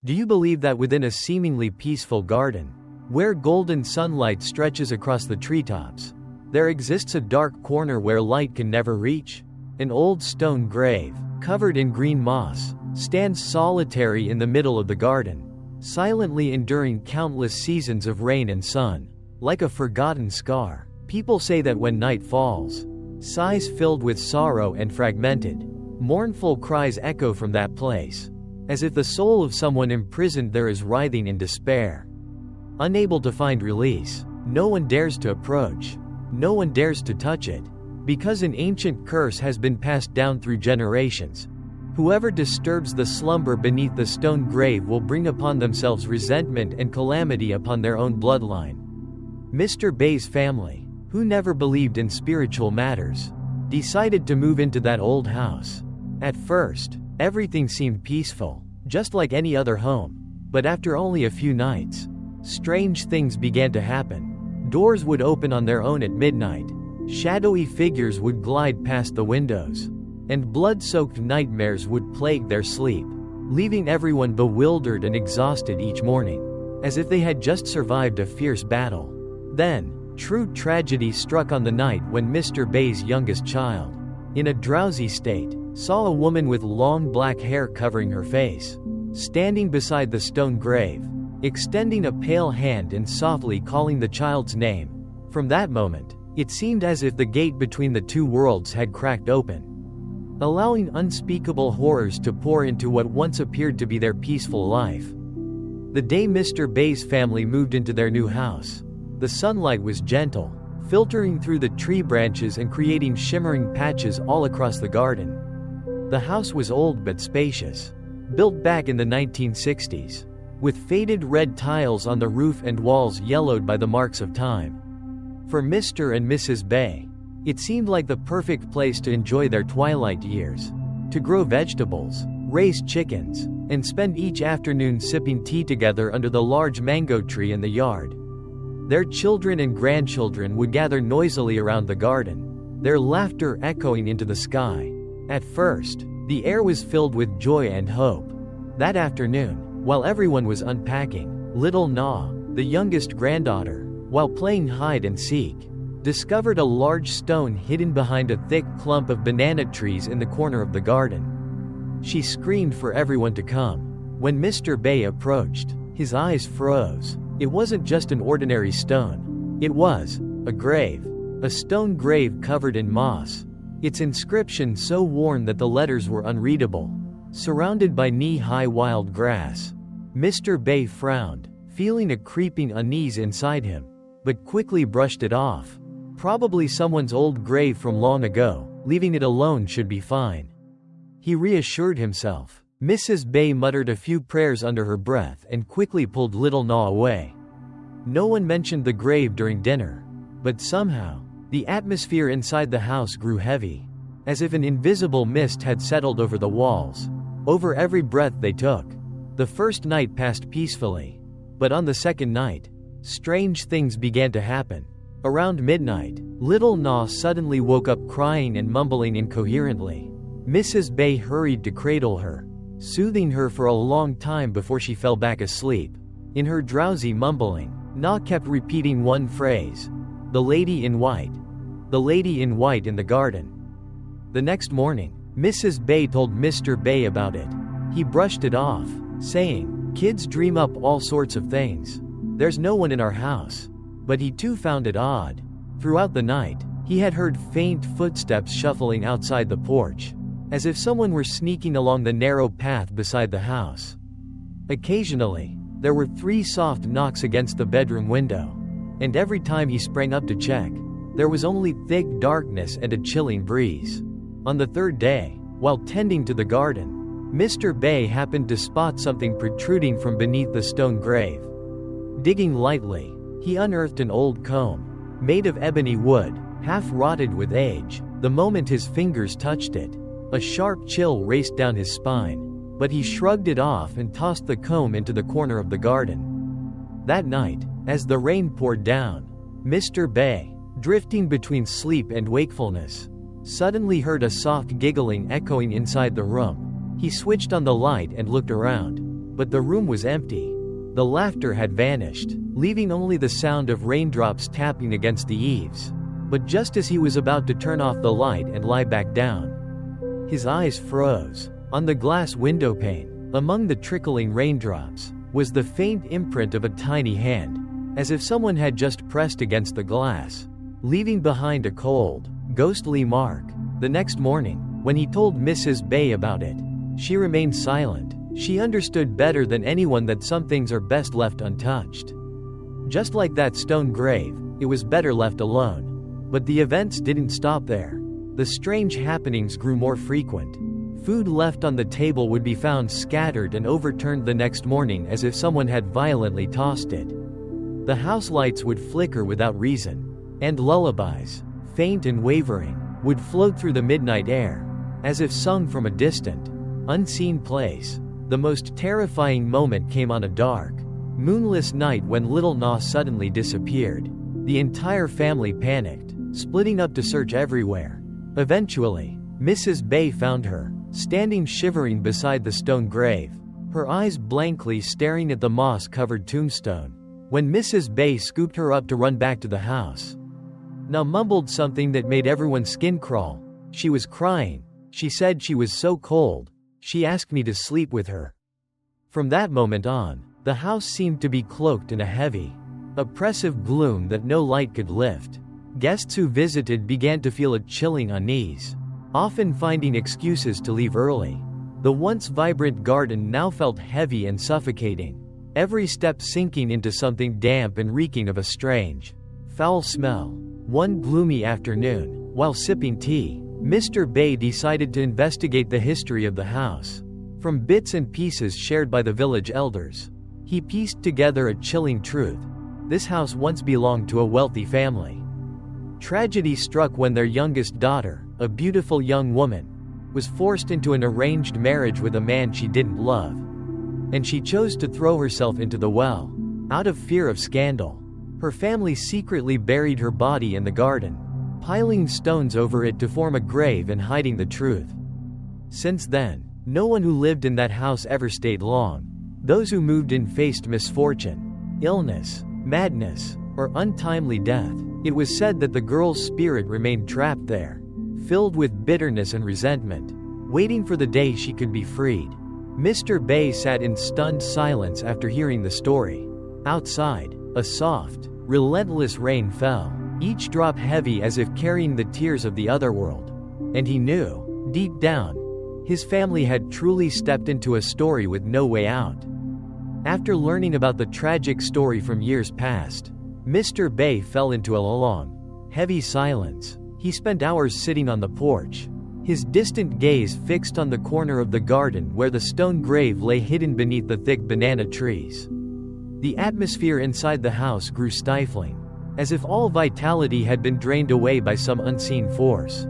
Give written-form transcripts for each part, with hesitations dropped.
Do you believe that within a seemingly peaceful garden, where golden sunlight stretches across the treetops, there exists a dark corner where light can never reach? An old stone grave, covered in green moss, stands solitary in the middle of the garden, silently enduring countless seasons of rain and sun, like a forgotten scar. People say that when night falls, sighs filled with sorrow and fragmented, mournful cries echo from that place, as if the soul of someone imprisoned there is writhing in despair. Unable to find release, no one dares to approach, no one dares to touch it, because an ancient curse has been passed down through generations. Whoever disturbs the slumber beneath the stone grave will bring upon themselves resentment and calamity upon their own bloodline. Mr. Bay's family, who never believed in spiritual matters, decided to move into that old house. At first, everything seemed peaceful, just like any other home, but after only a few nights, strange things began to happen. Doors would open on their own at midnight, shadowy figures would glide past the windows, and blood-soaked nightmares would plague their sleep, leaving everyone bewildered and exhausted each morning, as if they had just survived a fierce battle. Then, true tragedy struck on the night when Mr. Bay's youngest child, in a drowsy state, saw a woman with long black hair covering her face, standing beside the stone grave, extending a pale hand and softly calling the child's name. From that moment, it seemed as if the gate between the two worlds had cracked open, allowing unspeakable horrors to pour into what once appeared to be their peaceful life. The day Mr. Bay's family moved into their new house, the sunlight was gentle, filtering through the tree branches and creating shimmering patches all across the garden. The house was old but spacious, built back in the 1960s, with faded red tiles on the roof and walls yellowed by the marks of time. For Mr. and Mrs. Bay, it seemed like the perfect place to enjoy their twilight years, to grow vegetables, raise chickens, and spend each afternoon sipping tea together under the large mango tree in the yard. Their children and grandchildren would gather noisily around the garden, their laughter echoing into the sky. At first, the air was filled with joy and hope. That afternoon, while everyone was unpacking, little Na, the youngest granddaughter, while playing hide and seek, discovered a large stone hidden behind a thick clump of banana trees in the corner of the garden. She screamed for everyone to come. When Mr. Bay approached, his eyes froze. It wasn't just an ordinary stone. It was a grave. A stone grave covered in moss, its inscription so worn that the letters were unreadable, surrounded by knee-high wild grass. Mr. Bay frowned, feeling a creeping unease inside him, but quickly brushed it off. Probably someone's old grave from long ago, leaving it alone should be fine. He reassured himself. Mrs. Bay muttered a few prayers under her breath and quickly pulled little Na away. No one mentioned the grave during dinner, but somehow, the atmosphere inside the house grew heavy, as if an invisible mist had settled over the walls, over every breath they took. The first night passed peacefully, but on the second night, strange things began to happen. Around midnight, little Na suddenly woke up crying and mumbling incoherently. Mrs. Bay hurried to cradle her, soothing her for a long time before she fell back asleep. In her drowsy mumbling, Na kept repeating one phrase, "The lady in white. The lady in white in the garden." The next morning, Mrs. Bay told Mr. Bay about it. He brushed it off, saying, "Kids dream up all sorts of things. There's no one in our house." But he too found it odd. Throughout the night, he had heard faint footsteps shuffling outside the porch, as if someone were sneaking along the narrow path beside the house. Occasionally, there were 3 soft knocks against the bedroom window, and every time he sprang up to check, there was only thick darkness and a chilling breeze. On the third day, while tending to the garden, Mr. Bay happened to spot something protruding from beneath the stone grave. Digging lightly, he unearthed an old comb, made of ebony wood, half rotted with age. The moment his fingers touched it, a sharp chill raced down his spine, but he shrugged it off and tossed the comb into the corner of the garden. That night, as the rain poured down, Mr. Bay, drifting between sleep and wakefulness, suddenly heard a soft giggling echoing inside the room. He switched on the light and looked around, But the room was empty. The laughter had vanished, leaving only the sound of raindrops tapping against the eaves. But just as he was about to turn off the light and lie back down, his eyes froze. On the glass window pane, among the trickling raindrops, was the faint imprint of a tiny hand, as if someone had just pressed against the glass, leaving behind a cold, ghostly mark. The next morning, when he told Mrs. Bay about it, she remained silent. She understood better than anyone that some things are best left untouched. Just like that stone grave, it was better left alone. But the events didn't stop there. The strange happenings grew more frequent. Food left on the table would be found scattered and overturned the next morning as if someone had violently tossed it. The house lights would flicker without reason, and lullabies, faint and wavering, would float through the midnight air, as if sung from a distant, unseen place. The most terrifying moment came on a dark, moonless night when little Na suddenly disappeared. The entire family panicked, splitting up to search everywhere. Eventually, Mrs. Bay found her, standing shivering beside the stone grave, her eyes blankly staring at the moss-covered tombstone. When Mrs. Bay scooped her up to run back to the house, Na mumbled something that made everyone's skin crawl. She was crying. She said she was so cold. She asked me to sleep with her. From that moment on, the house seemed to be cloaked in a heavy, oppressive gloom that no light could lift. Guests who visited began to feel a chilling unease, often finding excuses to leave early. The once vibrant garden now felt heavy and suffocating, every step sinking into something damp and reeking of a strange, foul smell. One gloomy afternoon, while sipping tea, Mr. Bay decided to investigate the history of the house. From bits and pieces shared by the village elders, he pieced together a chilling truth. This house once belonged to a wealthy family. Tragedy struck when their youngest daughter, a beautiful young woman, was forced into an arranged marriage with a man she didn't love. And she chose to throw herself into the well, out of fear of scandal. Her family secretly buried her body in the garden, piling stones over it to form a grave and hiding the truth. Since then, no one who lived in that house ever stayed long. Those who moved in faced misfortune, illness, madness, or untimely death. It was said that the girl's spirit remained trapped there, filled with bitterness and resentment, waiting for the day she could be freed. Mr. Bay sat in stunned silence after hearing the story. Outside, a soft, relentless rain fell, each drop heavy as if carrying the tears of the otherworld. And he knew, deep down, his family had truly stepped into a story with no way out. After learning about the tragic story from years past, Mr. Bay fell into a long, heavy silence. He spent hours sitting on the porch, his distant gaze fixed on the corner of the garden where the stone grave lay hidden beneath the thick banana trees. The atmosphere inside the house grew stifling, as if all vitality had been drained away by some unseen force.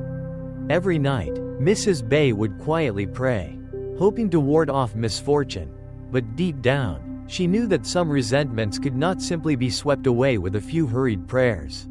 Every night, Mrs. Bay would quietly pray, hoping to ward off misfortune. But deep down, she knew that some resentments could not simply be swept away with a few hurried prayers.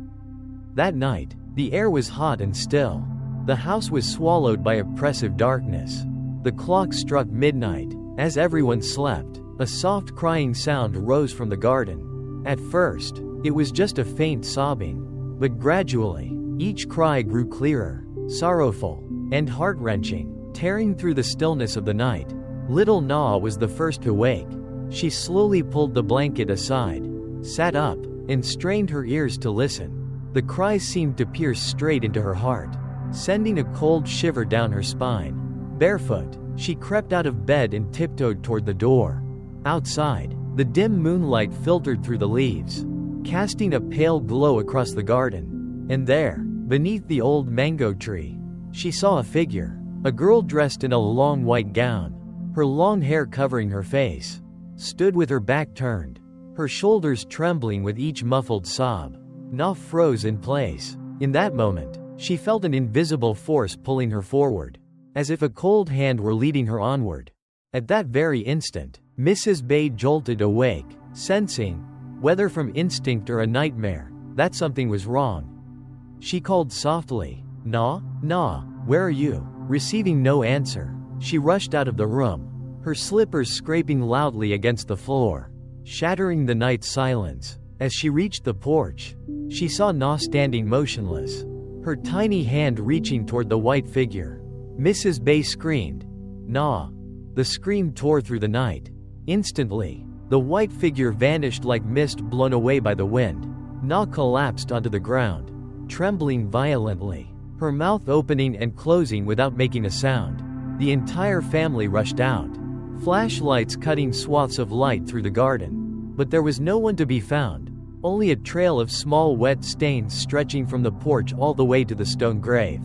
That night, the air was hot and still. The house was swallowed by oppressive darkness. The clock struck midnight. As everyone slept, a soft crying sound rose from the garden. At first, it was just a faint sobbing, but gradually, each cry grew clearer, sorrowful, and heart-wrenching, tearing through the stillness of the night. Little Na was the first to wake. She slowly pulled the blanket aside, sat up, and strained her ears to listen. The cries seemed to pierce straight into her heart, sending a cold shiver down her spine. Barefoot, she crept out of bed and tiptoed toward the door. Outside, the dim moonlight filtered through the leaves, casting a pale glow across the garden. And there, beneath the old mango tree, she saw a figure, a girl dressed in a long white gown, her long hair covering her face, stood with her back turned, her shoulders trembling with each muffled sob. Na froze in place. In that moment, she felt an invisible force pulling her forward, as if a cold hand were leading her onward. At that very instant, Mrs. Bay jolted awake, sensing, whether from instinct or a nightmare, that something was wrong. She called softly, "Na, Na, where are you?" Receiving no answer, she rushed out of the room, her slippers scraping loudly against the floor, shattering the night's silence. As she reached the porch, she saw Na standing motionless, her tiny hand reaching toward the white figure. Mrs. Bay screamed, "Na!" The scream tore through the night. Instantly, the white figure vanished like mist blown away by the wind. Na collapsed onto the ground, trembling violently, her mouth opening and closing without making a sound. The entire family rushed out, flashlights cutting swaths of light through the garden. But there was no one to be found, only a trail of small wet stains stretching from the porch all the way to the stone grave.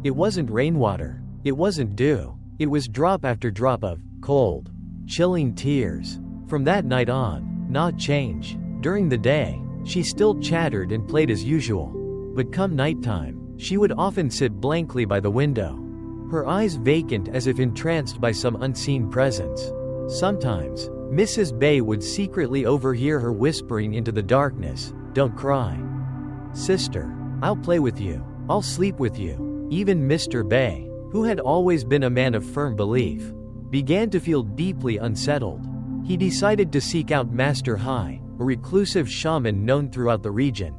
It wasn't rainwater, it wasn't dew, it was drop after drop of cold, chilling tears. From that night on, Na changed. During the day, she still chattered and played as usual. But come nighttime, she would often sit blankly by the window, her eyes vacant as if entranced by some unseen presence. Sometimes, Mrs. Bay would secretly overhear her whispering into the darkness, "Don't cry. Sister, I'll play with you. I'll sleep with you." Even Mr. Bay, who had always been a man of firm belief, began to feel deeply unsettled. He decided to seek out Master Hai, a reclusive shaman known throughout the region,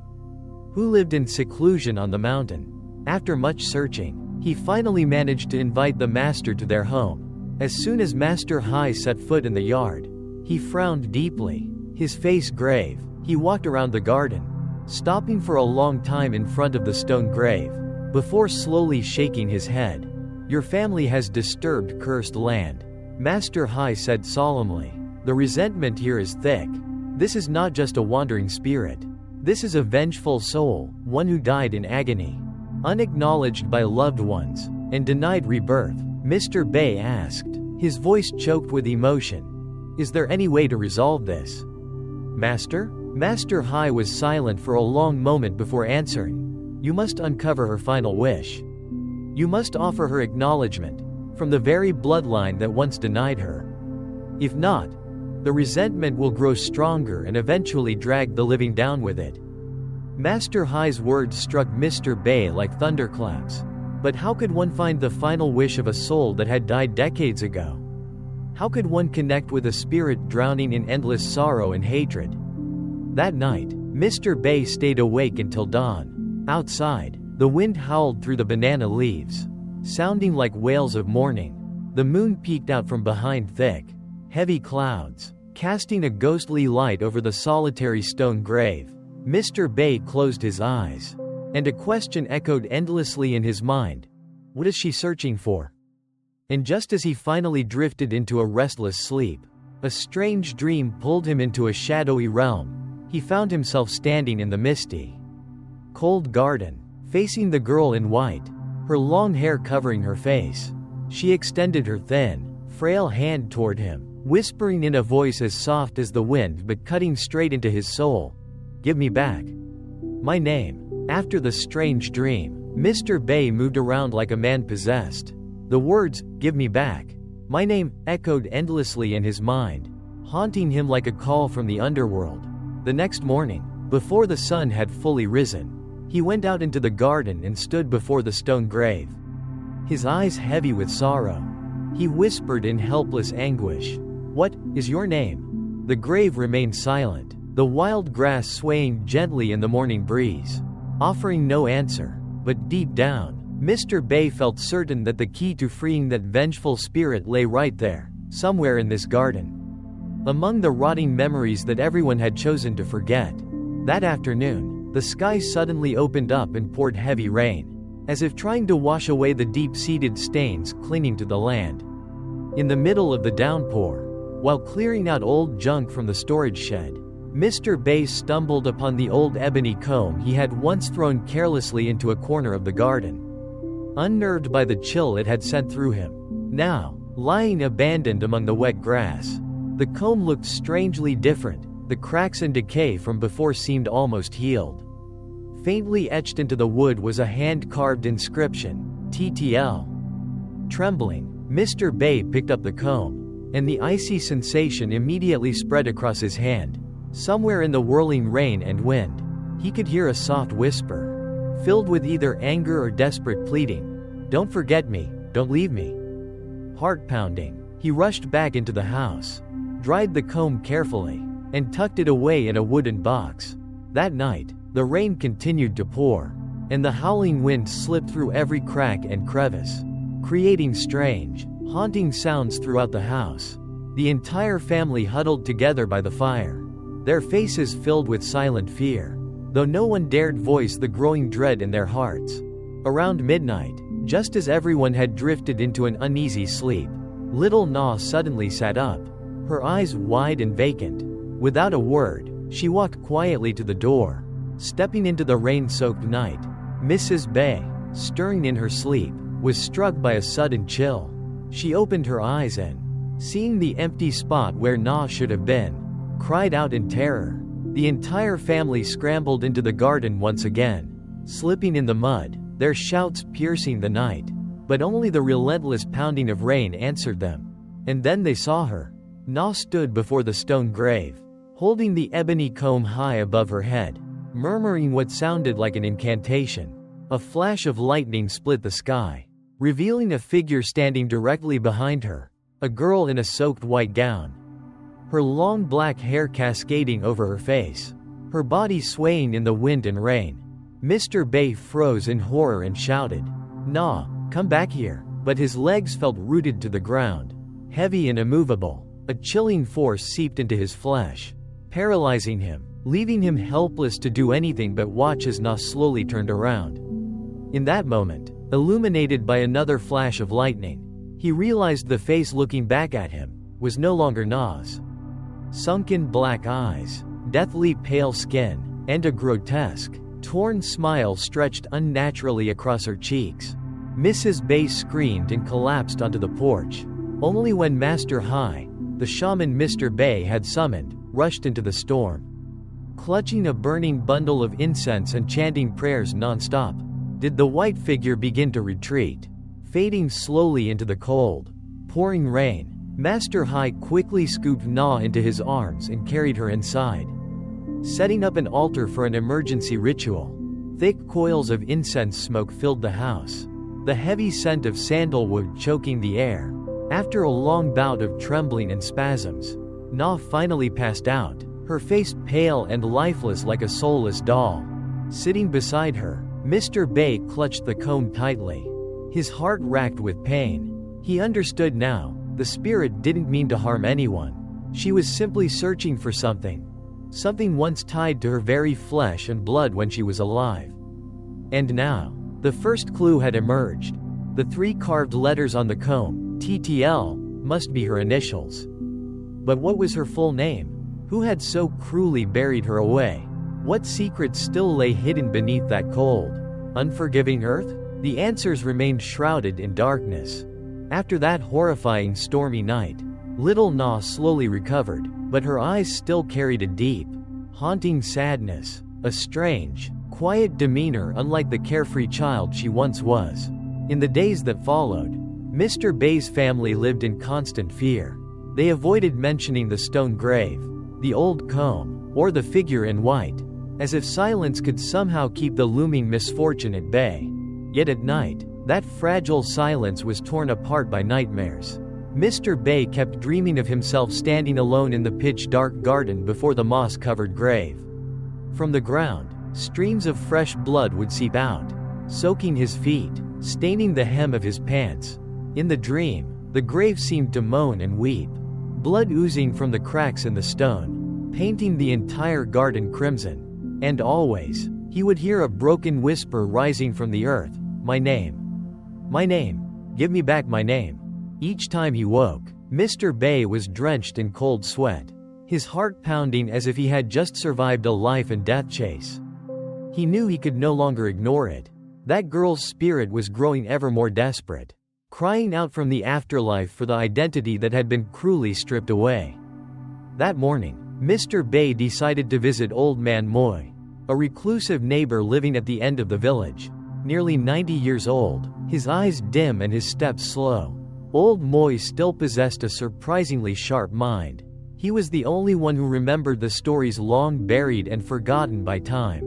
who lived in seclusion on the mountain. After much searching, he finally managed to invite the master to their home. As soon as Master Hai set foot in the yard, he frowned deeply, his face grave. He walked around the garden, stopping for a long time in front of the stone grave, before slowly shaking his head. "Your family has disturbed cursed land," Master Hai said solemnly. "The resentment here is thick. This is not just a wandering spirit. This is a vengeful soul, one who died in agony, unacknowledged by loved ones, and denied rebirth." Mr. Bay asked, his voice choked with emotion, "Is there any way to resolve this, Master?" Master Hai was silent for a long moment before answering. "You must uncover her final wish. You must offer her acknowledgement, from the very bloodline that once denied her. If not, the resentment will grow stronger and eventually drag the living down with it." Master Hai's words struck Mr. Bay like thunderclaps. But how could one find the final wish of a soul that had died decades ago? How could one connect with a spirit drowning in endless sorrow and hatred? That night, Mr. Bay stayed awake until dawn. Outside, the wind howled through the banana leaves, sounding like wails of mourning. The moon peeked out from behind thick, heavy clouds, casting a ghostly light over the solitary stone grave. Mr. Bay closed his eyes, and a question echoed endlessly in his mind. What is she searching for? And just as he finally drifted into a restless sleep, a strange dream pulled him into a shadowy realm. He found himself standing in the misty, cold garden, facing the girl in white, her long hair covering her face. She extended her thin, frail hand toward him, whispering in a voice as soft as the wind but cutting straight into his soul, "Give me back my name." After the strange dream, Mr. Bay moved around like a man possessed. The words, "Give me back my name," echoed endlessly in his mind, haunting him like a call from the underworld. The next morning, before the sun had fully risen, he went out into the garden and stood before the stone grave, his eyes heavy with sorrow. He whispered in helpless anguish, "What is your name?" The grave remained silent, the wild grass swaying gently in the morning breeze, offering no answer. But deep down, Mr. Bay felt certain that the key to freeing that vengeful spirit lay right there, somewhere in this garden, among the rotting memories that everyone had chosen to forget. That afternoon, the sky suddenly opened up and poured heavy rain, as if trying to wash away the deep-seated stains clinging to the land. In the middle of the downpour, while clearing out old junk from the storage shed, Mr. Bay stumbled upon the old ebony comb he had once thrown carelessly into a corner of the garden. Unnerved by the chill it had sent through him, now, lying abandoned among the wet grass, the comb looked strangely different. The cracks and decay from before seemed almost healed. Faintly etched into the wood was a hand-carved inscription, TTL. Trembling, Mr. Bay picked up the comb, and the icy sensation immediately spread across his hand. Somewhere in the whirling rain and wind, he could hear a soft whisper, filled with either anger or desperate pleading. "Don't forget me, don't leave me." Heart pounding, He rushed back into the house, dried the comb carefully, and tucked it away in a wooden box. That night, the rain continued to pour, and the howling wind slipped through every crack and crevice, creating strange, haunting sounds throughout the house. The entire family huddled together by the fire, their faces filled with silent fear, though no one dared voice the growing dread in their hearts. Around midnight, just as everyone had drifted into an uneasy sleep, little Na suddenly sat up, her eyes wide and vacant. Without a word, she walked quietly to the door. Stepping into the rain-soaked night, Mrs. Bay, stirring in her sleep, was struck by a sudden chill. She opened her eyes and, seeing the empty spot where Na should have been, cried out in terror. The entire family scrambled into the garden once again, slipping in the mud, their shouts piercing the night. But only the relentless pounding of rain answered them. And then they saw her. Na stood before the stone grave, holding the ebony comb high above her head, murmuring what sounded like an incantation. A flash of lightning split the sky, revealing a figure standing directly behind her, a girl in a soaked white gown, her long black hair cascading over her face, her body swaying in the wind and rain. Mr. Bay froze in horror and shouted, "Na, come back here." But his legs felt rooted to the ground, heavy and immovable. A chilling force seeped into his flesh, paralyzing him, leaving him helpless to do anything but watch as Na slowly turned around. In that moment, illuminated by another flash of lightning, he realized the face looking back at him was no longer Na's. Sunken black eyes, deathly pale skin, and a grotesque, torn smile stretched unnaturally across her cheeks. Mrs. Bay screamed and collapsed onto the porch. Only when Master Hai, the shaman Mr. Bay had summoned, rushed into the storm. Clutching a burning bundle of incense and chanting prayers non-stop, did the white figure begin to retreat, fading slowly into the cold, pouring rain. Master Hai quickly scooped Na into his arms and carried her inside, setting up an altar for an emergency ritual. Thick coils of incense smoke filled the house, the heavy scent of sandalwood choking the air. After a long bout of trembling and spasms, Na finally passed out, her face pale and lifeless like a soulless doll. Sitting beside her, Mr. Bay clutched the comb tightly, his heart racked with pain. He understood now, the spirit didn't mean to harm anyone. She was simply searching for something once tied to her very flesh and blood when she was alive. And now, the first clue had emerged. The 3 carved letters on the comb, TTL, must be her initials. But what was her full name? Who had so cruelly buried her away? What secrets still lay hidden beneath that cold, unforgiving earth? The answers remained shrouded in darkness. After that horrifying stormy night, little Na slowly recovered, but her eyes still carried a deep, haunting sadness, a strange, quiet demeanor unlike the carefree child she once was. In the days that followed, Mr. Bay's family lived in constant fear. They avoided mentioning the stone grave, the old comb, or the figure in white, as if silence could somehow keep the looming misfortune at bay. Yet at night, that fragile silence was torn apart by nightmares. Mr. Bay kept dreaming of himself standing alone in the pitch-dark garden before the moss-covered grave. From the ground, streams of fresh blood would seep out, soaking his feet, staining the hem of his pants. In the dream, the grave seemed to moan and weep, blood oozing from the cracks in the stone, painting the entire garden crimson. And always, he would hear a broken whisper rising from the earth, "My name. My name. Give me back my name." Each time he woke, Mr. Bay was drenched in cold sweat, his heart pounding as if he had just survived a life and death chase. He knew he could no longer ignore it. That girl's spirit was growing ever more desperate, crying out from the afterlife for the identity that had been cruelly stripped away. That morning, Mr. Bay decided to visit Old Man Moy, a reclusive neighbor living at the end of the village. Nearly 90 years old, his eyes dim and his steps slow, Old Moy still possessed a surprisingly sharp mind. He was the only one who remembered the stories long buried and forgotten by time.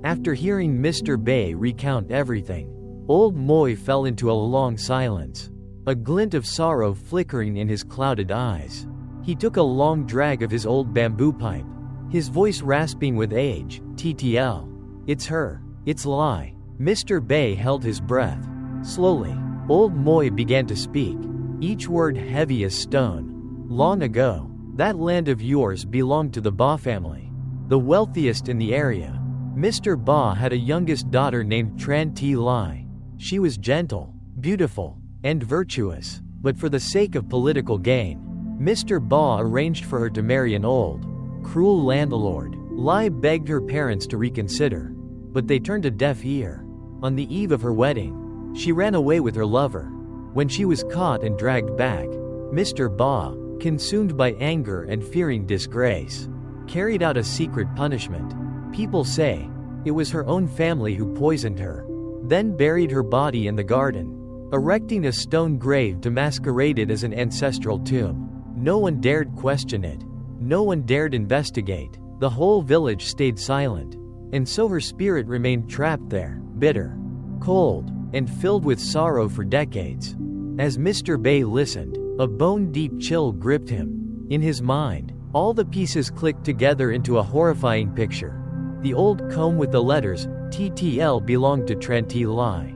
After hearing Mr. Bay recount everything, Old Moy fell into a long silence. a glint of sorrow flickering in his clouded eyes. He took a long drag of his old bamboo pipe, his voice rasping with age. "TTL. It's her. It's Lai." Mr. Bay held his breath. Slowly, old Moy began to speak, each word heavy as stone. "Long ago, that land of yours belonged to the Ba family, the wealthiest in the area. Mr. Ba had a youngest daughter named Tran Ti Lai. She was gentle, beautiful, and virtuous, but for the sake of political gain, Mr. Ba arranged for her to marry an old, cruel landlord. Lai begged her parents to reconsider, but they turned a deaf ear. On the eve of her wedding, she ran away with her lover. When she was caught and dragged back, Mr. Ba, consumed by anger and fearing disgrace, carried out a secret punishment. People say it was her own family who poisoned her, then buried her body in the garden, erecting a stone grave to masquerade it as an ancestral tomb. No one dared question it. No one dared investigate. The whole village stayed silent, and so her spirit remained trapped there, bitter, cold, and filled with sorrow for decades." As Mr. Bay listened, a bone-deep chill gripped him. In his mind, all the pieces clicked together into a horrifying picture. The old comb with the letters TTL belonged to Tran Ti Lai.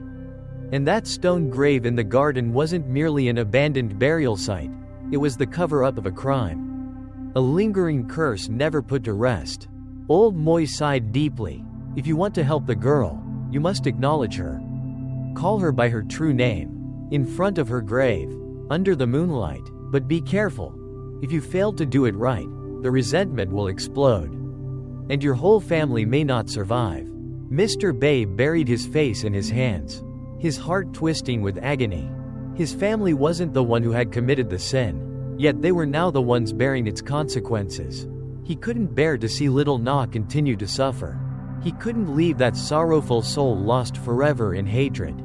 And that stone grave in the garden wasn't merely an abandoned burial site, it was the cover-up of a crime. A lingering curse never put to rest. Old Moy sighed deeply. "If you want to help the girl, you must acknowledge her. Call her by her true name, in front of her grave, under the moonlight. But be careful. If you fail to do it right, the resentment will explode, and your whole family may not survive." Mr. Bay buried his face in his hands, his heart twisting with agony. His family wasn't the one who had committed the sin, yet they were now the ones bearing its consequences. He couldn't bear to see little Na continue to suffer. He couldn't leave that sorrowful soul lost forever in hatred.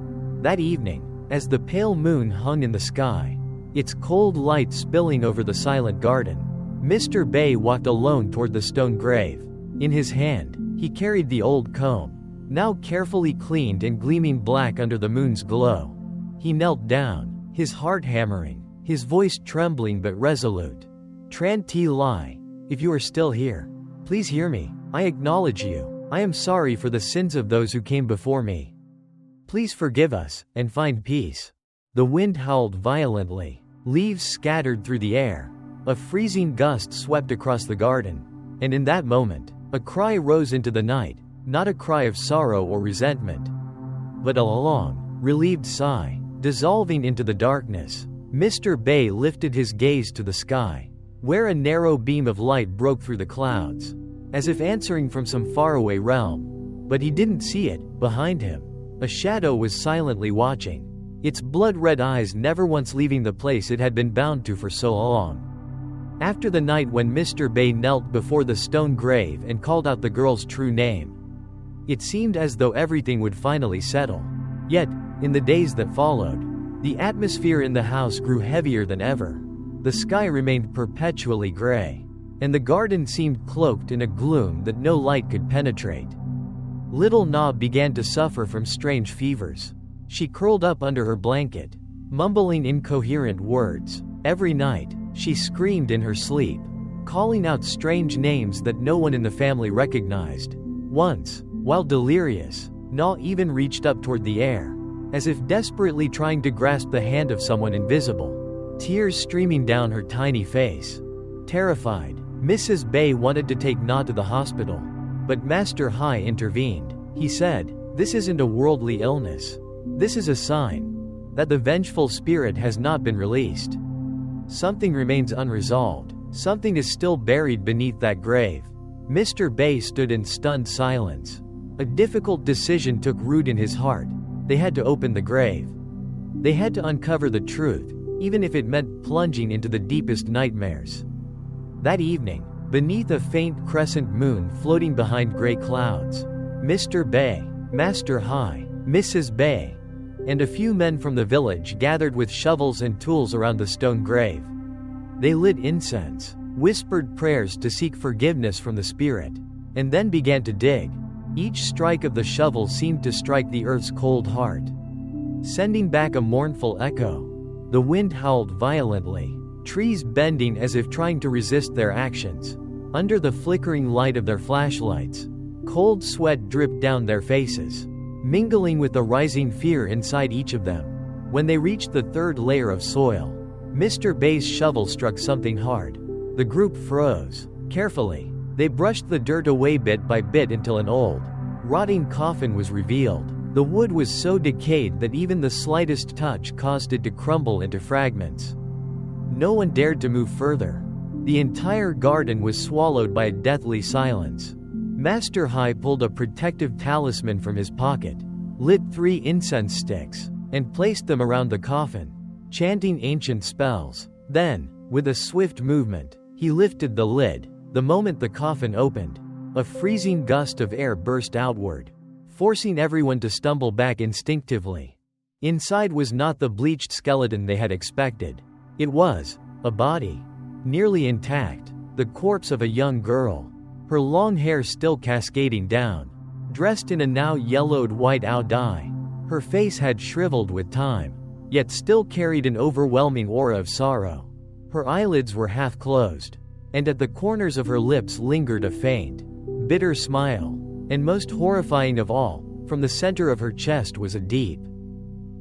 That evening, as the pale moon hung in the sky, its cold light spilling over the silent garden, Mr. Bay walked alone toward the stone grave. In his hand, he carried the old comb, now carefully cleaned and gleaming black under the moon's glow. He knelt down, his heart hammering, his voice trembling but resolute. "Tran Ti Lai, if you are still here, please hear me. I acknowledge you. I am sorry for the sins of those who came before me. Please forgive us, and find peace." The wind howled violently. Leaves scattered through the air. A freezing gust swept across the garden. And in that moment, a cry rose into the night, not a cry of sorrow or resentment, but a long, relieved sigh, dissolving into the darkness. Mr. Bay lifted his gaze to the sky, where a narrow beam of light broke through the clouds, as if answering from some faraway realm. But he didn't see it. Behind him, a shadow was silently watching, its blood-red eyes never once leaving the place it had been bound to for so long. After the night when Mr. Bay knelt before the stone grave and called out the girl's true name, it seemed as though everything would finally settle. Yet, in the days that followed, the atmosphere in the house grew heavier than ever. The sky remained perpetually gray, and the garden seemed cloaked in a gloom that no light could penetrate. Little Na began to suffer from strange fevers. She curled up under her blanket, mumbling incoherent words. Every night, she screamed in her sleep, calling out strange names that no one in the family recognized. Once, while delirious, Na even reached up toward the air, as if desperately trying to grasp the hand of someone invisible, tears streaming down her tiny face. Terrified, Mrs. Bay wanted to take Na to the hospital, but Master Hai intervened. He said, "This isn't a worldly illness. This is a sign that the vengeful spirit has not been released. Something remains unresolved. Something is still buried beneath that grave." Mr. Bay stood in stunned silence. A difficult decision took root in his heart. They had to open the grave. They had to uncover the truth, even if it meant plunging into the deepest nightmares. That evening, beneath a faint crescent moon floating behind gray clouds, Mr. Bay, Master Hai, Mrs. Bay, and a few men from the village gathered with shovels and tools around the stone grave. They lit incense, whispered prayers to seek forgiveness from the spirit, and then began to dig. Each strike of the shovel seemed to strike the earth's cold heart, sending back a mournful echo. The wind howled violently, trees bending as if trying to resist their actions. Under the flickering light of their flashlights, cold sweat dripped down their faces, mingling with the rising fear inside each of them. When they reached the third layer of soil, Mr. Bay's shovel struck something hard. The group froze. Carefully, they brushed the dirt away bit by bit until an old, rotting coffin was revealed. The wood was so decayed that even the slightest touch caused it to crumble into fragments. No one dared to move further. The entire garden was swallowed by a deathly silence. Master Hai pulled a protective talisman from his pocket, lit 3 incense sticks, and placed them around the coffin, chanting ancient spells. Then, with a swift movement, he lifted the lid. The moment the coffin opened, a freezing gust of air burst outward, forcing everyone to stumble back instinctively. Inside was not the bleached skeleton they had expected. It was a body, nearly intact, the corpse of a young girl, her long hair still cascading down, dressed in a now yellowed white-out dye. Her face had shriveled with time, yet still carried an overwhelming aura of sorrow. Her eyelids were half closed, and at the corners of her lips lingered a faint, bitter smile. And most horrifying of all, from the center of her chest was a deep,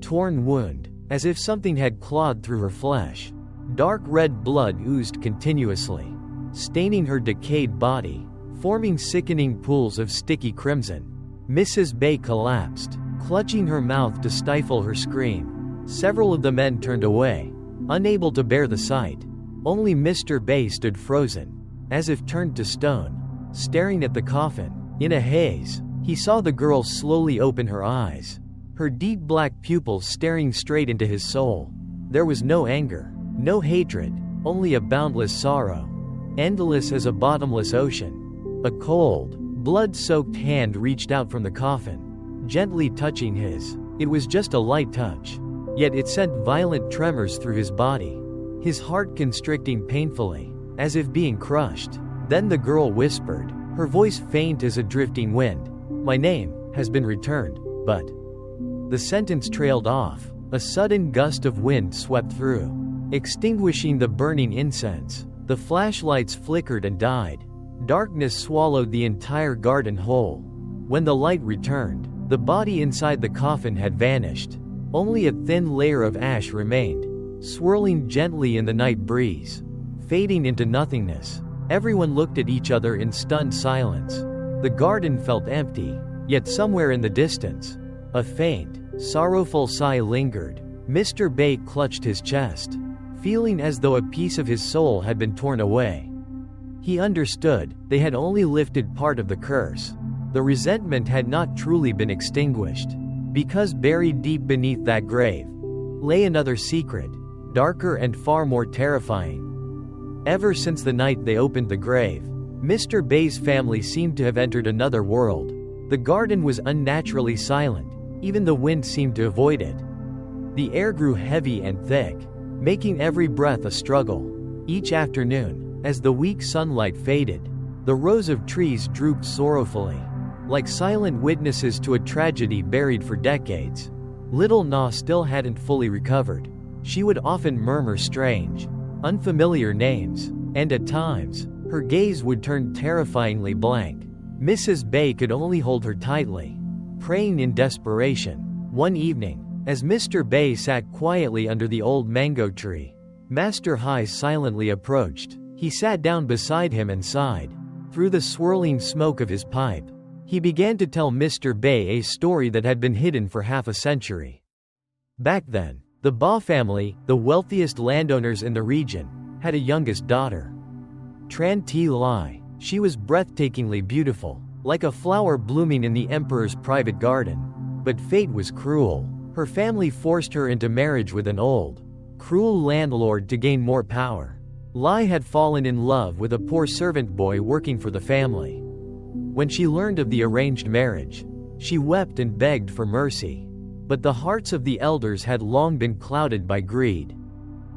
torn wound, as if something had clawed through her flesh. Dark red blood oozed continuously, staining her decayed body, forming sickening pools of sticky crimson. Mrs. Bay collapsed, clutching her mouth to stifle her scream. Several of the men turned away, unable to bear the sight. Only Mr. Bay stood frozen, as if turned to stone, staring at the coffin. In a haze, he saw the girl slowly open her eyes, her deep black pupils staring straight into his soul. There was no anger, no hatred, only a boundless sorrow, endless as a bottomless ocean. A cold, blood-soaked hand reached out from the coffin, gently touching his. It was just a light touch, yet it sent violent tremors through his body, his heart constricting painfully, as if being crushed. Then the girl whispered, her voice faint as a drifting wind, "My name has been returned, but..." The sentence trailed off. A sudden gust of wind swept through, extinguishing the burning incense. The flashlights flickered and died. Darkness swallowed the entire garden whole. When the light returned, the body inside the coffin had vanished. Only a thin layer of ash remained, swirling gently in the night breeze, fading into nothingness. Everyone looked at each other in stunned silence. The garden felt empty, yet somewhere in the distance, a faint, sorrowful sigh lingered. Mr. Bay clutched his chest, feeling as though a piece of his soul had been torn away. He understood, they had only lifted part of the curse. The resentment had not truly been extinguished, because buried deep beneath that grave lay another secret, darker and far more terrifying. Ever since the night they opened the grave, Mr. Bay's family seemed to have entered another world. The garden was unnaturally silent, even the wind seemed to avoid it. The air grew heavy and thick, making every breath a struggle. Each afternoon, as the weak sunlight faded, the rows of trees drooped sorrowfully, like silent witnesses to a tragedy buried for decades. Little Na still hadn't fully recovered. She would often murmur strange, unfamiliar names, and at times, her gaze would turn terrifyingly blank. Mrs. Bay could only hold her tightly, praying in desperation. One evening, as Mr. Bay sat quietly under the old mango tree, Master Hai silently approached. He sat down beside him and sighed. Through the swirling smoke of his pipe, he began to tell Mr. Bay a story that had been hidden for half a century. Back then, the Ba family, the wealthiest landowners in the region, had a youngest daughter, Tran Ti Lai. She was breathtakingly beautiful, like a flower blooming in the emperor's private garden. But fate was cruel. Her family forced her into marriage with an old, cruel landlord to gain more power. Lai had fallen in love with a poor servant boy working for the family. When she learned of the arranged marriage, she wept and begged for mercy. But the hearts of the elders had long been clouded by greed,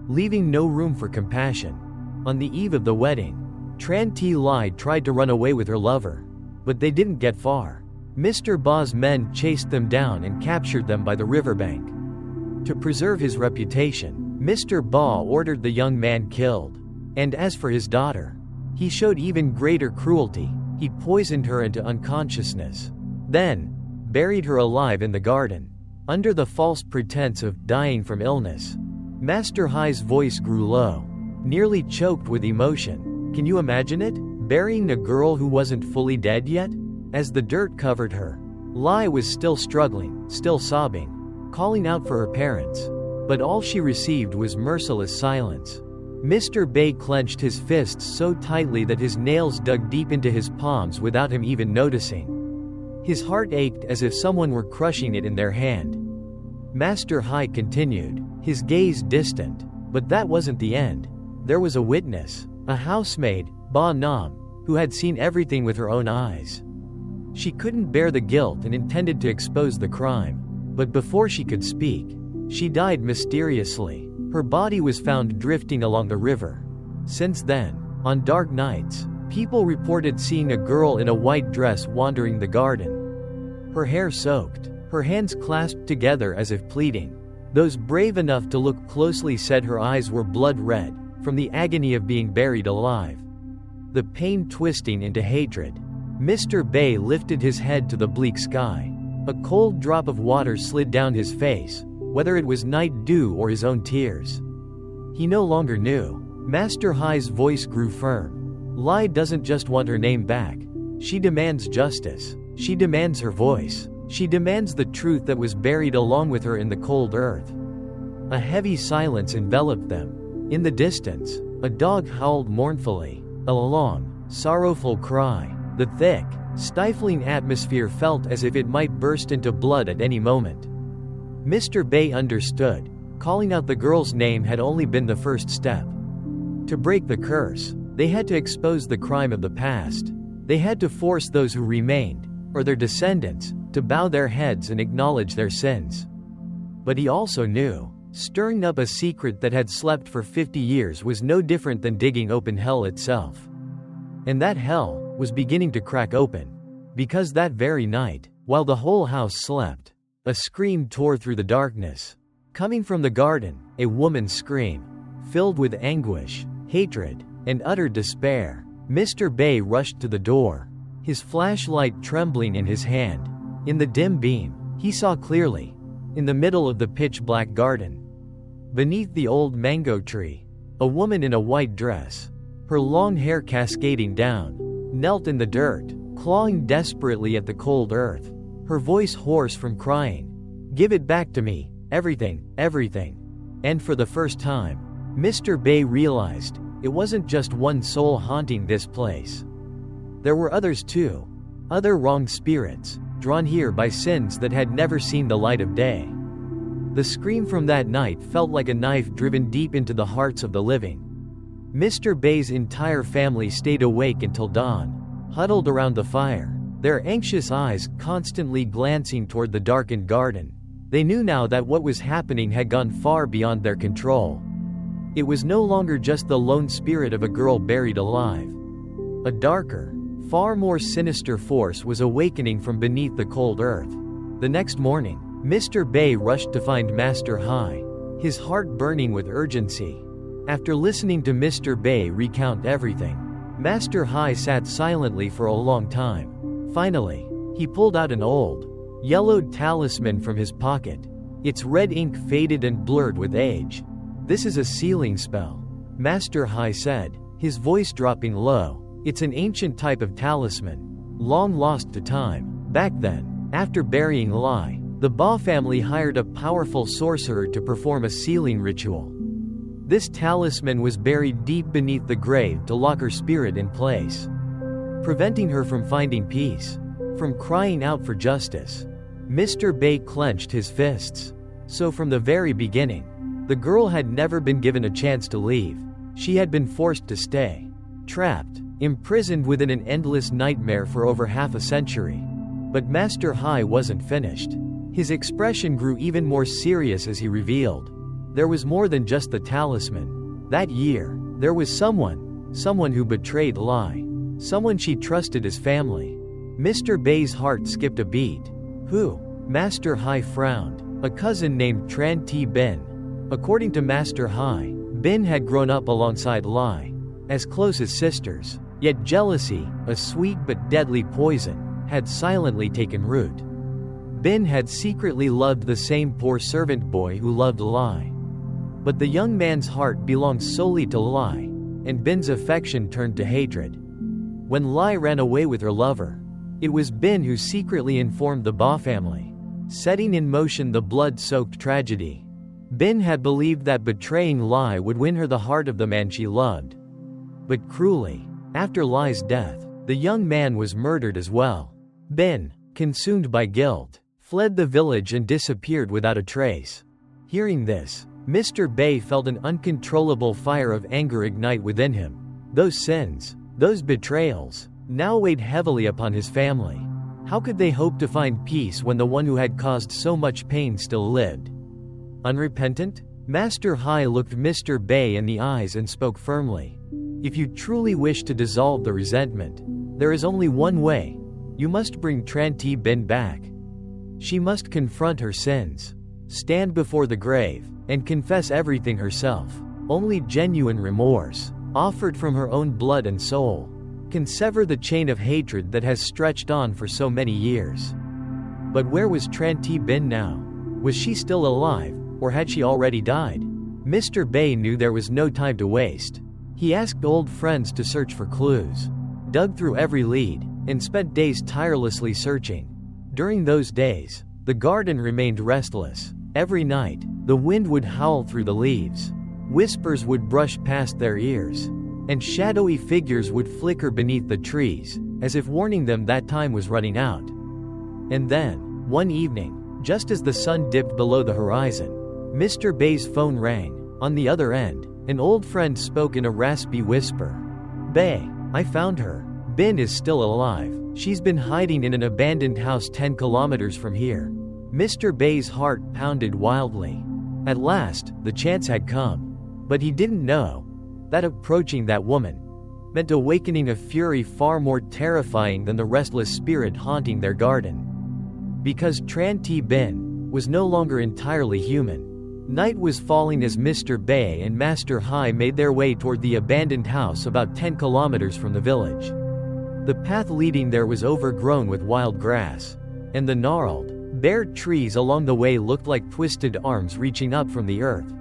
leaving no room for compassion. On the eve of the wedding, Tran Ti Lai tried to run away with her lover, but they didn't get far. Mr. Ba's men chased them down and captured them by the riverbank. To preserve his reputation, Mr. Ba ordered the young man killed. And as for his daughter, he showed even greater cruelty. He poisoned her into unconsciousness. Then, buried her alive in the garden, under the false pretense of dying from illness. Master Hai's voice grew low, nearly choked with emotion. Can you imagine it? Burying a girl who wasn't fully dead yet? As the dirt covered her, Lai was still struggling, still sobbing, calling out for her parents. But all she received was merciless silence. Mr. Bei clenched his fists so tightly that his nails dug deep into his palms without him even noticing. His heart ached as if someone were crushing it in their hand. Master Hai continued, his gaze distant. But that wasn't the end. There was a witness, a housemaid, Ba Nam, who had seen everything with her own eyes. She couldn't bear the guilt and intended to expose the crime. But before she could speak, she died mysteriously. Her body was found drifting along the river. Since then, on dark nights, people reported seeing a girl in a white dress wandering the garden. Her hair soaked, her hands clasped together as if pleading. Those brave enough to look closely said her eyes were blood red, from the agony of being buried alive. The pain twisting into hatred. Mr. Bei lifted his head to the bleak sky. A cold drop of water slid down his face, whether it was night dew or his own tears. He no longer knew. Master Hai's voice grew firm. Lai doesn't just want her name back. She demands justice. She demands her voice. She demands the truth that was buried along with her in the cold earth. A heavy silence enveloped them. In the distance, a dog howled mournfully, a long, sorrowful cry. The thick, stifling atmosphere felt as if it might burst into blood at any moment. Mr. Bei understood. Calling out the girl's name had only been the first step. To break the curse, they had to expose the crime of the past. They had to force those who remained, or their descendants, to bow their heads and acknowledge their sins. But he also knew, stirring up a secret that had slept for 50 years was no different than digging open hell itself. And that hell was beginning to crack open. Because that very night, while the whole house slept, a scream tore through the darkness. Coming from the garden, a woman's scream, filled with anguish, hatred, and utter despair. Mr. Bei rushed to the door, his flashlight trembling in his hand. In the dim beam, he saw clearly. In the middle of the pitch-black garden, beneath the old mango tree, a woman in a white dress, her long hair cascading down, knelt in the dirt, clawing desperately at the cold earth. Her voice hoarse from crying. "Give it back to me, everything, everything." And for the first time, Mr. Bei realized, it wasn't just one soul haunting this place. There were others too. Other wronged spirits, drawn here by sins that had never seen the light of day. The scream from that night felt like a knife driven deep into the hearts of the living. Mr. Bei's entire family stayed awake until dawn, huddled around the fire, their anxious eyes constantly glancing toward the darkened garden. They knew now that what was happening had gone far beyond their control. It was no longer just the lone spirit of a girl buried alive. A darker, far more sinister force was awakening from beneath the cold earth. The next morning, Mr. Bei rushed to find Master Hai, his heart burning with urgency. After listening to Mr. Bei recount everything, Master Hai sat silently for a long time. Finally, he pulled out an old, yellowed talisman from his pocket. Its red ink faded and blurred with age. "This is a sealing spell," Master Hai said, his voice dropping low. "It's an ancient type of talisman, long lost to time. Back then, after burying Lai, the Ba family hired a powerful sorcerer to perform a sealing ritual. This talisman was buried deep beneath the grave to lock her spirit in place, preventing her from finding peace, from crying out for justice." Mr. Bei clenched his fists. So from the very beginning, the girl had never been given a chance to leave. She had been forced to stay, trapped, imprisoned within an endless nightmare for over half a century. But Master Hai wasn't finished. His expression grew even more serious as he revealed. There was more than just the talisman. That year, there was someone who betrayed Lai. Someone she trusted as family. Mr. Bei's heart skipped a beat. Who? Master Hai frowned. A cousin named Tran Ti Bin. According to Master Hai, Bin had grown up alongside Lai, as close as sisters, yet jealousy, a sweet but deadly poison, had silently taken root. Bin had secretly loved the same poor servant boy who loved Lai. But the young man's heart belonged solely to Lai, and Bin's affection turned to hatred. When Lai ran away with her lover, it was Bin who secretly informed the Ba family, setting in motion the blood-soaked tragedy. Bin had believed that betraying Lai would win her the heart of the man she loved. But cruelly, after Lai's death, the young man was murdered as well. Bin, consumed by guilt, fled the village and disappeared without a trace. Hearing this, Mr. Bei felt an uncontrollable fire of anger ignite within him. Those sins, those betrayals, now weighed heavily upon his family. How could they hope to find peace when the one who had caused so much pain still lived? Unrepentant, Master Hai looked Mr. Bei in the eyes and spoke firmly. If you truly wish to dissolve the resentment, there is only one way. You must bring Tran Ti Bin back. She must confront her sins, stand before the grave, and confess everything herself. Only genuine remorse, offered from her own blood and soul, can sever the chain of hatred that has stretched on for so many years. But where was Tran Ti Bin now? Was she still alive, or had she already died? Mr. Bei knew there was no time to waste. He asked old friends to search for clues, dug through every lead, and spent days tirelessly searching. During those days, the garden remained restless. Every night, the wind would howl through the leaves, whispers would brush past their ears, and shadowy figures would flicker beneath the trees, as if warning them that time was running out. And then, one evening, just as the sun dipped below the horizon, Mr. Bei's phone rang. On the other end, an old friend spoke in a raspy whisper. "Bei, I found her. Bin is still alive. She's been hiding in an abandoned house 10 kilometers from here." Mr. Bei's heart pounded wildly. At last, the chance had come. But he didn't know that approaching that woman meant awakening a fury far more terrifying than the restless spirit haunting their garden. Because Tran Ti Bin was no longer entirely human. Night was falling as Mr. Bei and Master Hai made their way toward the abandoned house about 10 kilometers from the village. The path leading there was overgrown with wild grass, and the gnarled, bare trees along the way looked like twisted arms reaching up from the earth.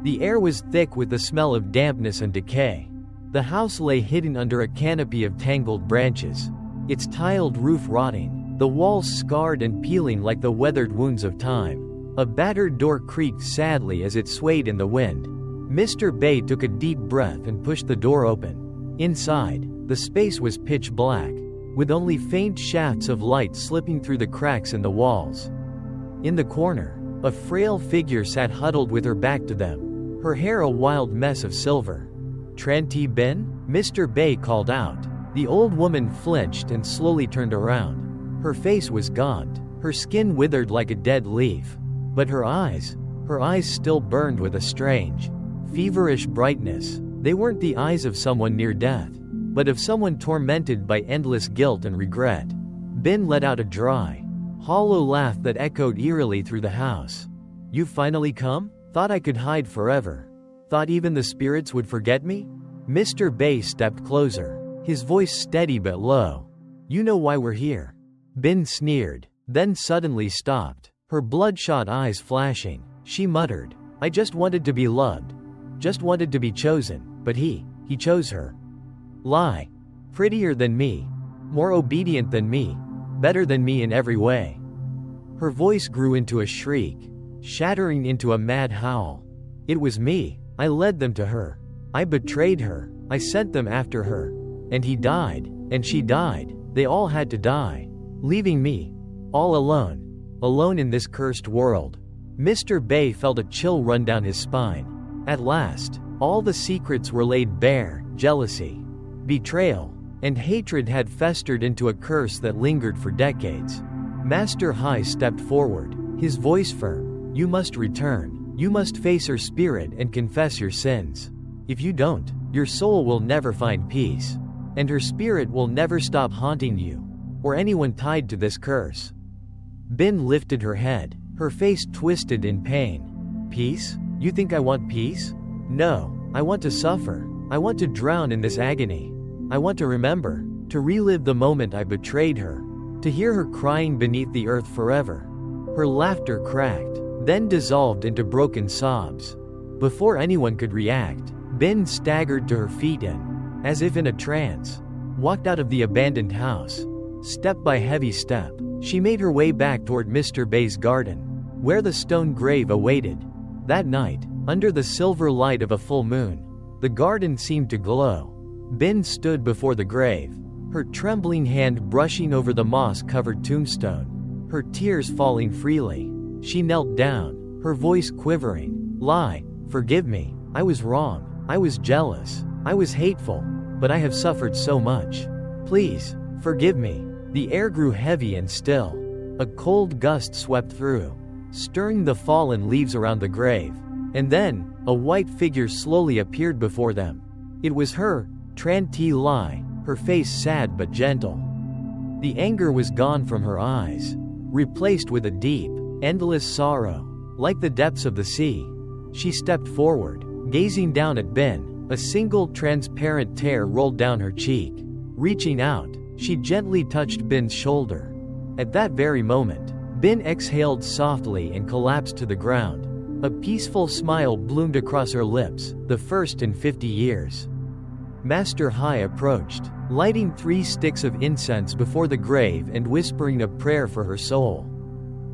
The air was thick with the smell of dampness and decay. The house lay hidden under a canopy of tangled branches, its tiled roof rotting, the walls scarred and peeling like the weathered wounds of time. A battered door creaked sadly as it swayed in the wind. Mr. Bei took a deep breath and pushed the door open. Inside, the space was pitch black, with only faint shafts of light slipping through the cracks in the walls. In the corner, a frail figure sat huddled with her back to them, her hair a wild mess of silver. "Tran Ti Bin?" Mr. Bei called out. The old woman flinched and slowly turned around. Her face was gaunt, her skin withered like a dead leaf. But her eyes still burned with a strange, feverish brightness. They weren't the eyes of someone near death, but of someone tormented by endless guilt and regret. Bin let out a dry, hollow laugh that echoed eerily through the house. "You finally come? Thought I could hide forever. Thought even the spirits would forget me?" Mr. Bei stepped closer, his voice steady but low. "You know why we're here." Bin sneered, then suddenly stopped, her bloodshot eyes flashing. She muttered, "I just wanted to be loved. Just wanted to be chosen, but he chose her. Lai. Prettier than me. More obedient than me. Better than me in every way." Her voice grew into a shriek, shattering into a mad howl. "It was me. I led them to her. I betrayed her. I sent them after her. And he died, and she died. They all had to die, leaving me, all alone. Alone in this cursed world." Mr. Bei felt a chill run down his spine. At last, all the secrets were laid bare. Jealousy, betrayal, and hatred had festered into a curse that lingered for decades. Master Hai stepped forward, his voice firm. "You must return. You must face her spirit and confess your sins. If you don't, your soul will never find peace, and her spirit will never stop haunting you, or anyone tied to this curse." Bin lifted her head, her face twisted in pain. "Peace? You think I want peace? No, I want to suffer. I want to drown in this agony. I want to remember, to relive the moment I betrayed her, to hear her crying beneath the earth forever. Her laughter cracked, then dissolved into broken sobs. Before anyone could react, Bin staggered to her feet and, as if in a trance, walked out of the abandoned house. Step by heavy step, she made her way back toward Mr. Bay's garden, where the stone grave awaited. That night, under the silver light of a full moon, the garden seemed to glow. Bin stood before the grave, her trembling hand brushing over the moss-covered tombstone, her tears falling freely. She knelt down, her voice quivering. Lai, forgive me, I was wrong, I was jealous, I was hateful, but I have suffered so much. Please, forgive me. The air grew heavy and still. A cold gust swept through, stirring the fallen leaves around the grave. And then, a white figure slowly appeared before them. It was her, Tran Ti Lai, her face sad but gentle. The anger was gone from her eyes, replaced with a deep, endless sorrow, like the depths of the sea. She stepped forward, gazing down at Bin. A single transparent tear rolled down her cheek. Reaching out, she gently touched Bin's shoulder. At that very moment, Bin exhaled softly and collapsed to the ground. A peaceful smile bloomed across her lips, the first in 50 years. Master Hai approached, lighting 3 sticks of incense before the grave and whispering a prayer for her soul.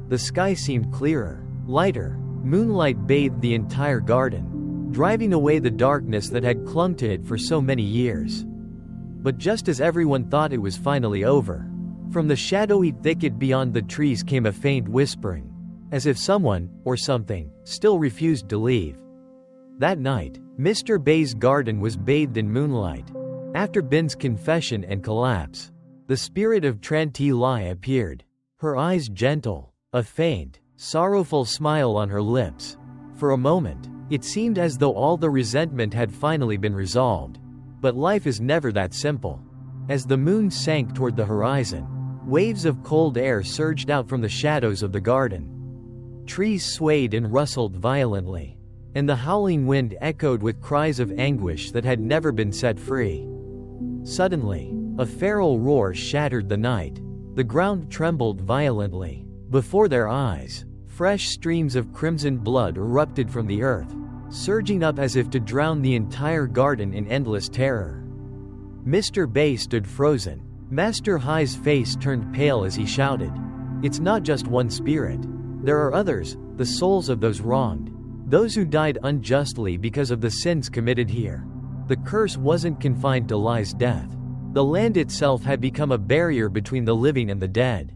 The sky seemed clearer, lighter. Moonlight bathed the entire garden, driving away the darkness that had clung to it for so many years. But just as everyone thought it was finally over, from the shadowy thicket beyond the trees came a faint whispering, as if someone, or something, still refused to leave. That night, Mr. Bay's garden was bathed in moonlight. After Bin's confession and collapse, the spirit of Tran Ti Lai appeared, her eyes gentle, a faint, sorrowful smile on her lips. For a moment, it seemed as though all the resentment had finally been resolved. But life is never that simple. As the moon sank toward the horizon, waves of cold air surged out from the shadows of the garden. Trees swayed and rustled violently, and the howling wind echoed with cries of anguish that had never been set free. Suddenly, a feral roar shattered the night. The ground trembled violently. Before their eyes, fresh streams of crimson blood erupted from the earth, surging up as if to drown the entire garden in endless terror. Mr. Bay stood frozen. Master Hai's face turned pale as he shouted, "It's not just one spirit. There are others, the souls of those wronged. Those who died unjustly because of the sins committed here." The curse wasn't confined to Lai's death. The land itself had become a barrier between the living and the dead.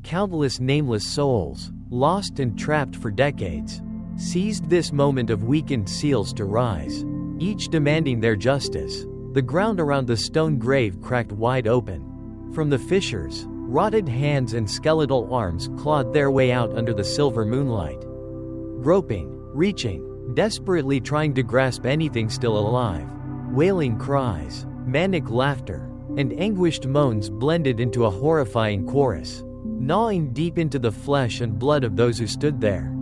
Countless nameless souls, lost and trapped for decades, seized this moment of weakened seals to rise, each demanding their justice. The ground around the stone grave cracked wide open. From the fissures, rotted hands and skeletal arms clawed their way out under the silver moonlight. Groping, reaching, desperately trying to grasp anything still alive. Wailing cries, manic laughter, and anguished moans blended into a horrifying chorus, gnawing deep into the flesh and blood of those who stood there.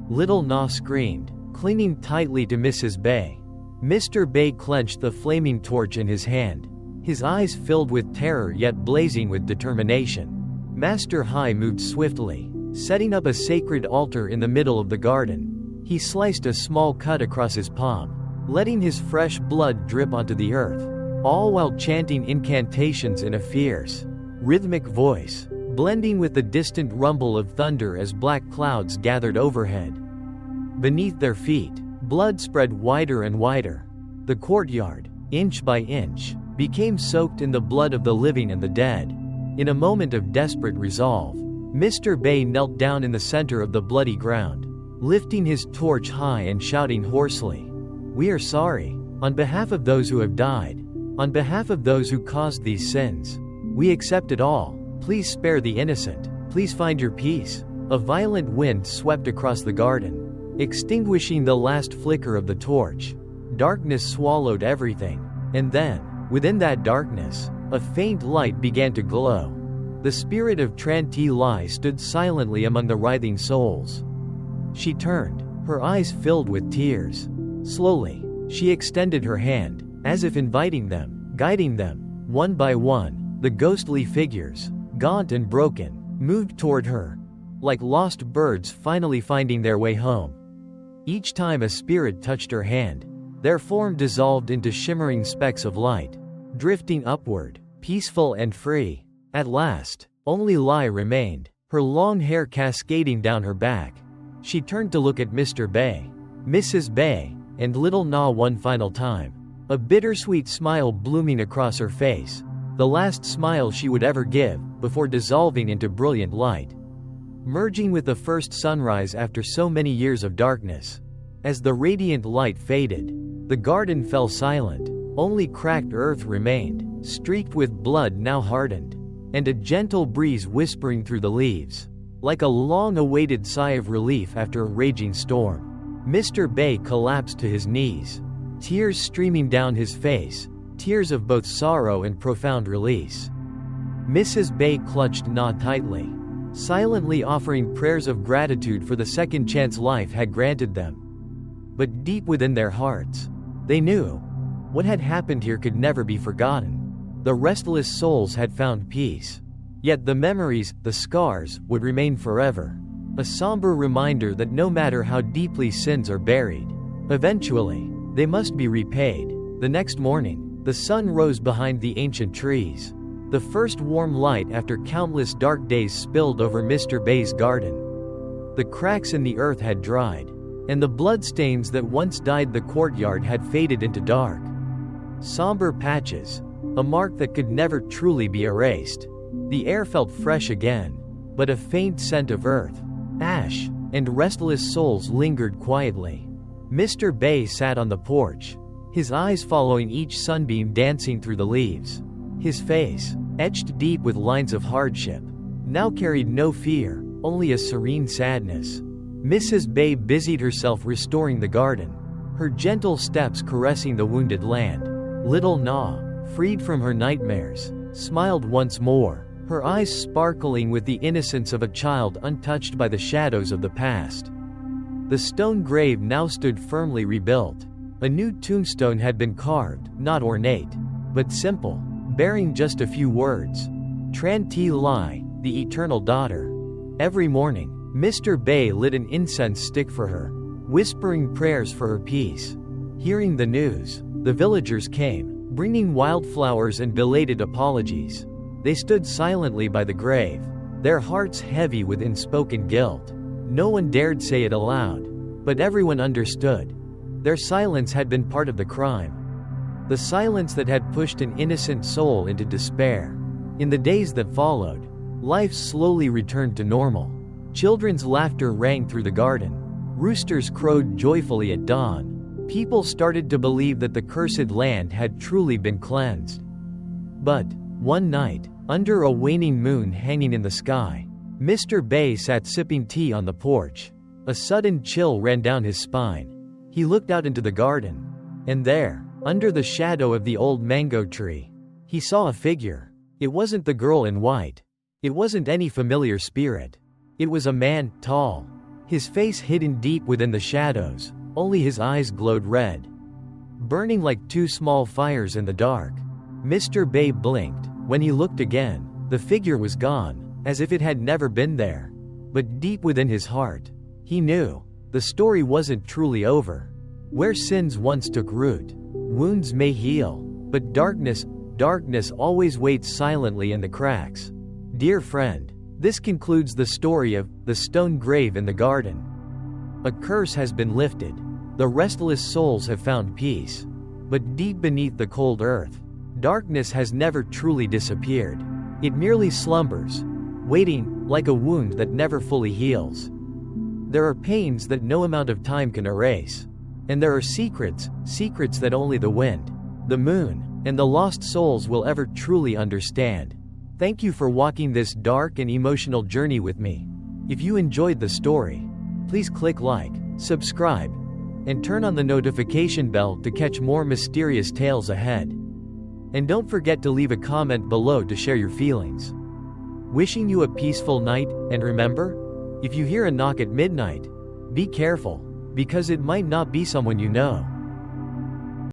Little Na screamed, clinging tightly to Mrs. Bay. Mr. Bay clenched the flaming torch in his hand, his eyes filled with terror yet blazing with determination. Master Hai moved swiftly, setting up a sacred altar in the middle of the garden. He sliced a small cut across his palm, letting his fresh blood drip onto the earth, all while chanting incantations in a fierce, rhythmic voice, blending with the distant rumble of thunder as black clouds gathered overhead. Beneath their feet, blood spread wider and wider. The courtyard, inch by inch, became soaked in the blood of the living and the dead. In a moment of desperate resolve, Mr. Bay knelt down in the center of the bloody ground, lifting his torch high and shouting hoarsely, "We are sorry. On behalf of those who have died, on behalf of those who caused these sins, we accept it all. Please spare the innocent. Please find your peace." A violent wind swept across the garden, extinguishing the last flicker of the torch. Darkness swallowed everything. And then, within that darkness, a faint light began to glow. The spirit of Tran Ti Lai stood silently among the writhing souls. She turned, her eyes filled with tears. Slowly, she extended her hand, as if inviting them, guiding them. One by one, the ghostly figures, gaunt and broken, moved toward her, like lost birds finally finding their way home. Each time a spirit touched her hand, their form dissolved into shimmering specks of light, drifting upward, peaceful and free. At last, only Lai remained, her long hair cascading down her back. She turned to look at Mr. Bay, Mrs. Bay, and little Na one final time, a bittersweet smile blooming across her face, the last smile she would ever give, before dissolving into brilliant light, merging with the first sunrise after so many years of darkness. As the radiant light faded, the garden fell silent. Only cracked earth remained, streaked with blood now hardened, and a gentle breeze whispering through the leaves, like a long-awaited sigh of relief after a raging storm. Mr. Bay collapsed to his knees, tears streaming down his face, tears of both sorrow and profound release. Mrs. Bay clutched Na tightly, silently offering prayers of gratitude for the second chance life had granted them. But deep within their hearts, they knew what had happened here could never be forgotten. The restless souls had found peace. Yet the memories, the scars, would remain forever. A somber reminder that no matter how deeply sins are buried, eventually, they must be repaid. The next morning, the sun rose behind the ancient trees. The first warm light after countless dark days spilled over Mr. Bay's garden. The cracks in the earth had dried, and the bloodstains that once dyed the courtyard had faded into dark, somber patches, a mark that could never truly be erased. The air felt fresh again, but a faint scent of earth, ash, and restless souls lingered quietly. Mr. Bay sat on the porch, his eyes following each sunbeam dancing through the leaves. His face, etched deep with lines of hardship, now carried no fear, only a serene sadness. Mrs. Bay busied herself restoring the garden, her gentle steps caressing the wounded land. Little Na, freed from her nightmares, smiled once more, her eyes sparkling with the innocence of a child untouched by the shadows of the past. The stone grave now stood firmly rebuilt. A new tombstone had been carved, not ornate, but simple, bearing just a few words. Tran Ti Lai, the eternal daughter. Every morning, Mr. Bay lit an incense stick for her, whispering prayers for her peace. Hearing the news, the villagers came, bringing wildflowers and belated apologies. They stood silently by the grave, their hearts heavy with unspoken guilt. No one dared say it aloud, but everyone understood. Their silence had been part of the crime. The silence that had pushed an innocent soul into despair. In the days that followed, life slowly returned to normal. Children's laughter rang through the garden. Roosters crowed joyfully at dawn. People started to believe that the cursed land had truly been cleansed. But, one night, under a waning moon hanging in the sky, Mr. Bay sat sipping tea on the porch. A sudden chill ran down his spine. He looked out into the garden. And there, under the shadow of the old mango tree, he saw a figure. It wasn't the girl in white. It wasn't any familiar spirit. It was a man, tall, his face hidden deep within the shadows, only his eyes glowed red, burning like two small fires in the dark. Mr. Bay blinked. When he looked again, the figure was gone, as if it had never been there. But deep within his heart, he knew, the story wasn't truly over. Where sins once took root, wounds may heal, but darkness always waits silently in the cracks. Dear friend, this concludes the story of the stone grave in the garden. A curse has been lifted. The restless souls have found peace. But deep beneath the cold earth, darkness has never truly disappeared. It merely slumbers, waiting, like a wound that never fully heals. There are pains that no amount of time can erase. And there are secrets that only the wind, the moon, and the lost souls will ever truly understand. Thank you for walking this dark and emotional journey with me. If you enjoyed the story, please click like, subscribe, and turn on the notification bell to catch more mysterious tales ahead. And don't forget to leave a comment below to share your feelings. Wishing you a peaceful night, and remember, if you hear a knock at midnight, be careful. Because it might not be someone you know.